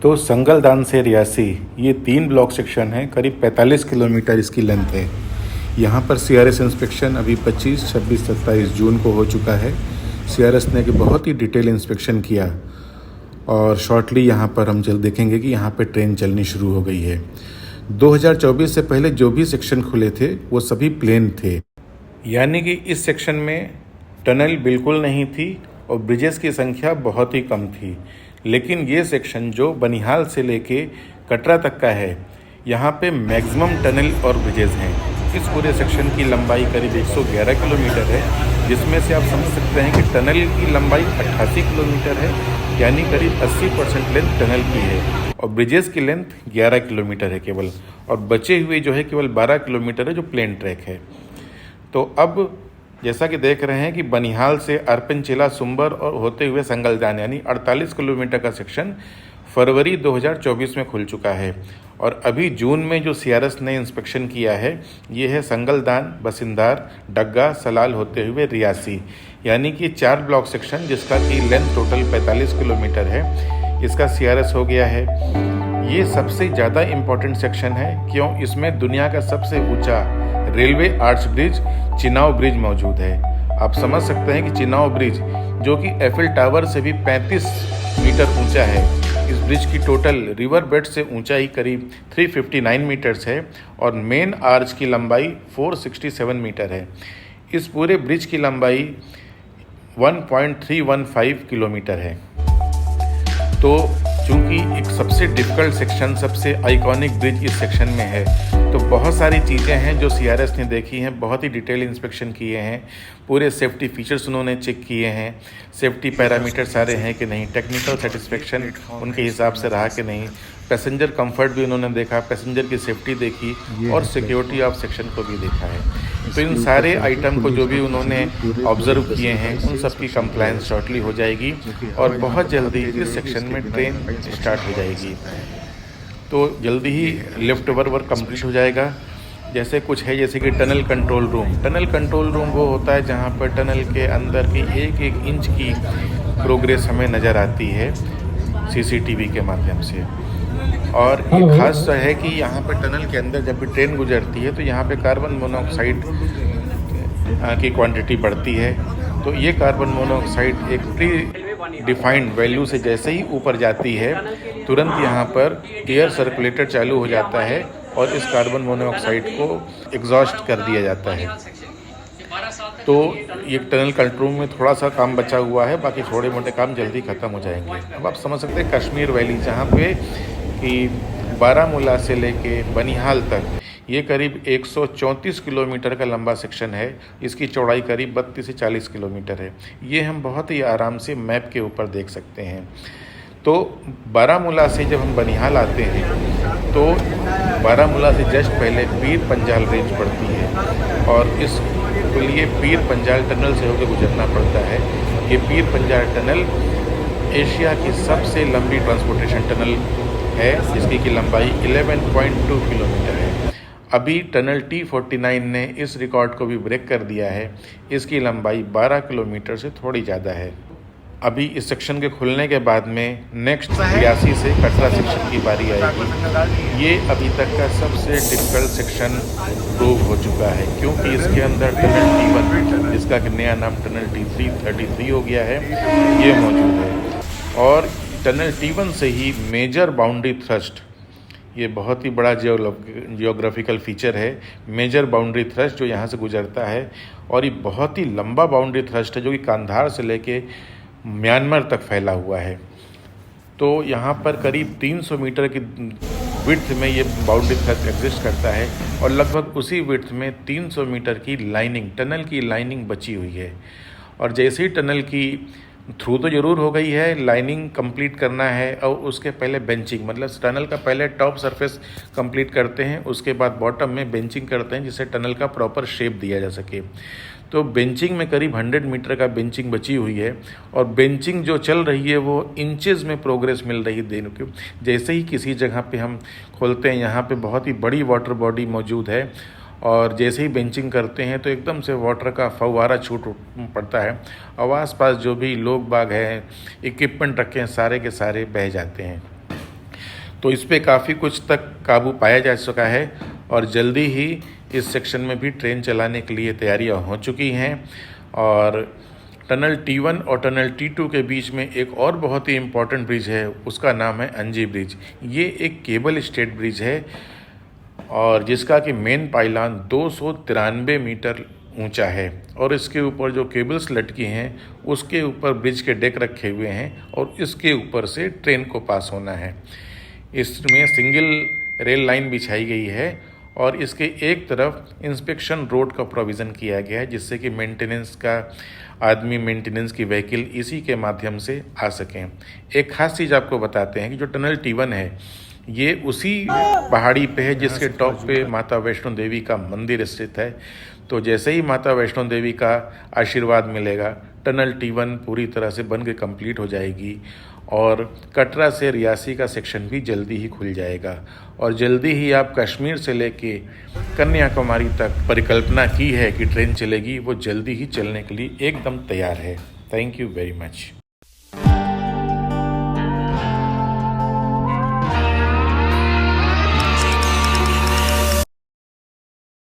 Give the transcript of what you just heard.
तो संगलदान से रियासी ये 3 ब्लॉक सेक्शन है, करीब 45 किलोमीटर इसकी लेंथ है। यहाँ पर सीआरएस इंस्पेक्शन अभी 25, 26, 27 जून को हो चुका है। सीआरएस ने कि बहुत ही डिटेल इंस्पेक्शन किया और शॉर्टली यहाँ पर हम जल्द देखेंगे कि यहाँ पर ट्रेन चलनी शुरू हो गई है। 2024 से पहले जो भी सेक्शन खुले थे वो सभी प्लेन थे, यानी कि इस सेक्शन में टनल बिल्कुल नहीं थी और ब्रिजेस की संख्या बहुत ही कम थी। लेकिन ये सेक्शन जो बनिहाल से लेके कटरा तक का है, यहाँ पे मैक्सिमम टनल और ब्रिजेस हैं। इस पूरे सेक्शन की लंबाई करीब 111 किलोमीटर है, जिसमें से आप समझ सकते हैं कि टनल की लंबाई 88 किलोमीटर है, यानी करीब 80% लेंथ टनल की है और ब्रिजेस की लेंथ 11 किलोमीटर है केवल, और बचे हुए जो है केवल 12 किलोमीटर है जो प्लेन ट्रैक है। तो अब जैसा कि देख रहे हैं कि बनिहाल से अरपनचेला सुंबर और होते हुए संगलदान यानी 48 किलोमीटर का सेक्शन फरवरी 2024 में खुल चुका है। और अभी जून में जो सीआरएस ने इंस्पेक्शन किया है ये है संगलदान, बसिंदार, डग्गा, सलाल होते हुए रियासी, यानी कि 4 ब्लॉक सेक्शन जिसका कि लेंथ टोटल 45 किलोमीटर है, इसका सीआरएस हो गया है। ये सबसे ज़्यादा इम्पोर्टेंट सेक्शन है, क्यों? इसमें दुनिया का सबसे ऊंचा railway arch bridge Chenab bridge मौजूद है। आप समझ सकते हैं कि चिनाव ब्रिज जो कि एफिल टावर से भी 35 मीटर ऊंचा है, इस ब्रिज की टोटल रिवर बेड से ऊंचाई करीब 359 मीटर्स है और मेन आर्च की लंबाई 467 मीटर है। इस पूरे ब्रिज की लंबाई 1.315 किलोमीटर है। तो चूँकि एक सबसे डिफ़िकल्ट सेक्शन, सबसे आइकॉनिक ब्रिज इस सेक्शन में है, तो बहुत सारी चीज़ें हैं जो सीआरएस ने देखी हैं, बहुत ही डिटेल इंस्पेक्शन किए हैं, पूरे सेफ्टी फीचर्स उन्होंने चेक किए हैं, सेफ्टी पैरामीटर सारे हैं कि नहीं, टेक्निकल सेटिस्फेक्शन उनके हिसाब से रहा कि नहीं, पैसेंजर कंफर्ट भी उन्होंने देखा, पैसेंजर की सेफ्टी देखी और सिक्योरिटी ऑफ सेक्शन को भी देखा है। तो इन सारे आइटम को जो भी उन्होंने ऑब्जर्व किए हैं उन सब की कंप्लायंस शॉर्टली हो जाएगी और बहुत जल्दी इस सेक्शन में ट्रेन स्टार्ट हो जाएगी। तो जल्दी ही लिफ्ट ओवर वर्क कंप्लीट हो जाएगा। जैसे कुछ है, जैसे कि tunnel control room. Tunnel control room वो होता है जहाँ पर टनल के अंदर की एक एक इंच की प्रोग्रेस हमें नज़र आती है सीसीटीवी के माध्यम से। और एक खास है कि यहाँ पर टनल के अंदर जब भी ट्रेन गुजरती है तो यहाँ पे कार्बन मोनोऑक्साइड की क्वांटिटी बढ़ती है। तो ये कार्बन मोनोऑक्साइड एक प्री डिफाइंड वैल्यू से जैसे ही ऊपर जाती है, तुरंत यहाँ पर एयर सर्कुलेटर चालू हो जाता है और इस कार्बन मोनोऑक्साइड को एग्जॉस्ट कर दिया जाता है। तो ये टनल कंट्रोल में थोड़ा सा काम बचा हुआ है, बाकी थोड़े मोटे काम जल्दी ख़त्म हो जाएंगे। अब आप समझ सकते हैं कश्मीर वैली, जहाँ पे कि बारामूला से लेके बनिहाल तक ये करीब 134 किलोमीटर का लंबा सेक्शन है। इसकी चौड़ाई करीब 32 से 40 किलोमीटर है। ये हम बहुत ही आराम से मैप के ऊपर देख सकते हैं। तो बारामूला से जब हम बनिहाल आते हैं तो बारामूला से जस्ट पहले पीर पंजाल रेंज पड़ती है और इसके लिए पीर पंजाल टनल से होकर गुजरना पड़ता है। ये पीर पंजाल टनल एशिया की सबसे लंबी ट्रांसपोर्टेशन टनल है, जिसकी की लंबाई 11.2 किलोमीटर है। अभी टनल T49 ने इस रिकॉर्ड को भी ब्रेक कर दिया है। इसकी लंबाई 12 किलोमीटर से थोड़ी ज़्यादा है। अभी इस सेक्शन के खुलने के बाद में नेक्स्ट रियासी से कटरा सेक्शन की बारी आएगी। ये अभी तक का सबसे डिफिकल्ट सेक्शन प्रूव हो चुका है, क्योंकि इसके अंदर टनल T1, जिसका कि नया नाम टनल T333 हो गया है, ये मौजूद है। और टनल T1 से ही मेजर बाउंड्री थ्रस्ट, ये बहुत ही बड़ा जियोग्राफिकल फीचर है, मेजर बाउंड्री थ्रस्ट जो यहाँ से गुजरता है, और ये बहुत ही लंबा बाउंड्री थ्रस्ट है जो कि कांधार से लेके म्यांमार तक फैला हुआ है। तो यहाँ पर करीब 300 मीटर की विड्थ में ये बाउंड्री थ्रस्ट एग्जिस्ट करता है और लगभग उसी विड्थ में 300 मीटर की लाइनिंग, टनल की लाइनिंग बची हुई है। और जैसे ही टनल की थ्रू तो ज़रूर हो गई है, लाइनिंग कंप्लीट करना है और उसके पहले बेंचिंग, मतलब टनल का पहले टॉप सरफेस कंप्लीट करते हैं, उसके बाद बॉटम में बेंचिंग करते हैं जिससे टनल का प्रॉपर शेप दिया जा सके। तो बेंचिंग में करीब 100 मीटर का बेंचिंग बची हुई है और बेंचिंग जो चल रही है वो इंचेस में प्रोग्रेस मिल रही है दिन के। जैसे ही किसी जगह पे हम खोलते हैं, यहाँ पे बहुत ही बड़ी वाटर बॉडी मौजूद है और जैसे ही बेंचिंग करते हैं तो एकदम से वाटर का फव्वारा छूट पड़ता है और आसपास जो भी लोग बाग हैं, इक्विपमेंट रखे हैं, सारे के सारे बह जाते हैं। तो इस पे काफ़ी कुछ तक काबू पाया जा चुका है और जल्दी ही इस सेक्शन में भी ट्रेन चलाने के लिए तैयारियां हो चुकी हैं। और टनल T1 और टनल T2 के बीच में एक और बहुत ही इम्पॉर्टेंट ब्रिज है, उसका नाम है अंजी ब्रिज। ये एक केबल स्टेड ब्रिज है और जिसका कि मेन पाइलान 293 मीटर ऊंचा है और इसके ऊपर जो केबल्स लटकी हैं उसके ऊपर ब्रिज के डेक रखे हुए हैं और इसके ऊपर से ट्रेन को पास होना है। इसमें सिंगल रेल लाइन बिछाई गई है और इसके एक तरफ इंस्पेक्शन रोड का प्रोविज़न किया गया है, जिससे कि मेंटेनेंस का आदमी, मेंटेनेंस की व्हीकल इसी के माध्यम से आ सकें। एक ख़ास चीज़ आपको बताते हैं कि जो टनल T1 है ये उसी पहाड़ी पे है जिसके टॉप पे माता वैष्णो देवी का मंदिर स्थित है। तो जैसे ही माता वैष्णो देवी का आशीर्वाद मिलेगा, टनल T1 पूरी तरह से बन के कंप्लीट हो जाएगी और कटरा से रियासी का सेक्शन भी जल्दी ही खुल जाएगा और जल्दी ही आप कश्मीर से लेके कन्याकुमारी तक परिकल्पना की है कि ट्रेन चलेगी, वो जल्दी ही चलने के लिए एकदम तैयार है। Thank you very much.